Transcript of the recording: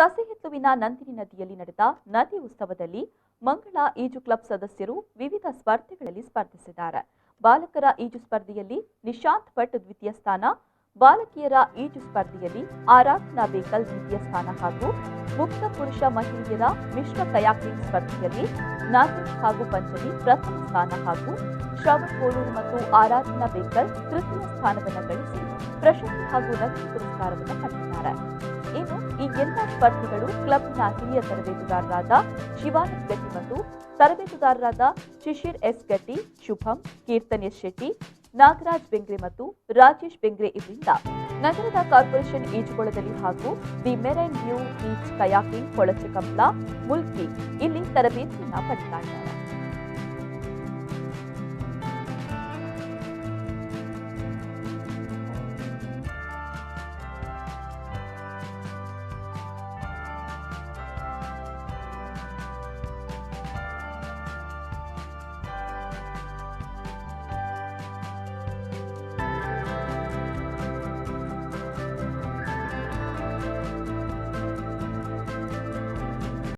ಸಸಿಹಿತ್ತುವಿನ ನಂದಿನಿ ನದಿಯಲ್ಲಿ ನಡೆದ ನದಿ ಉತ್ಸವದಲ್ಲಿ ಮಂಗಳ ಈಜು ಕ್ಲಬ್ ಸದಸ್ಯರು ವಿವಿಧ ಸ್ಪರ್ಧೆಗಳಲ್ಲಿ ಸ್ಪರ್ಧಿಸಿದ್ದಾರೆ. ಬಾಲಕರ ಈಜು ಸ್ಪರ್ಧೆಯಲ್ಲಿ ನಿಶಾಂತ್ ಭಟ್ ದ್ವಿತೀಯ ಸ್ಥಾನ, ಬಾಲಕಿಯರ ಈಜು ಸ್ಪರ್ಧೆಯಲ್ಲಿ ಆರಾಧನಾ ಬೇಕಲ್ ದ್ವಿತೀಯ ಸ್ಥಾನ ಹಾಗೂ ಮುಕ್ತ ಪುರುಷ ಮಹಿಳೆಯರ ಮಿಶ್ರ ಕಯಾಕಿಂಗ್ ಸ್ಪರ್ಧೆಯಲ್ಲಿ ನಾಗೇಶ್ ಹಾಗೂ ಪಂಚಮಿ ಪ್ರಥಮ ಸ್ಥಾನ ಹಾಗೂ ಶ್ರವಣ್ ಕೋಲೂರು ಮತ್ತು ಆರಾಧನಾ ಬೇಕಲ್ ತೃತೀಯ ಸ್ಥಾನವನ್ನು ಗಳಿಸಿ ಪ್ರಶಸ್ತಿ ಹಾಗೂ ನಗದು ಪುರಸ್ಕಾರವನ್ನು ಪಡೆದಿದ್ದಾರೆ. ಇನ್ನು ಈ ಎಲ್ಲ ಸ್ಪರ್ಧಿಗಳು ಕ್ಲಬ್ನ ಹಿರಿಯ ತರಬೇತುದಾರರಾದ ಶಿವಾನಂದ್ ಗಟ್ಟಿ ಮತ್ತು ತರಬೇತುದಾರರಾದ ಶಿಶಿರ್ ಎಸ್ ಗಟ್ಟಿ, ಶುಭಂ, ಕೀರ್ತನ್ ಎಸ್ ಶೆಟ್ಟಿ, ನಾಗರಾಜ್ ಬೆಂಗ್ರೆ ಮತ್ತು ರಾಜೇಶ್ ಬೆಂಗ್ರೆ ಇವರಿಂದ ನಗರದ ಕಾರ್ಪೊರೇಷನ್ ಈಜುಕೊಳದಲ್ಲಿ ಹಾಗೂ the marine view beach kayaking ಕೊಳಚೆ ಕಂಪ್ಲ ಮುಲ್ಕಿ ಇಲ್ಲಿ ತರಬೇತಿಯನ್ನು ಪಡೆದಿದ್ದಾರೆ.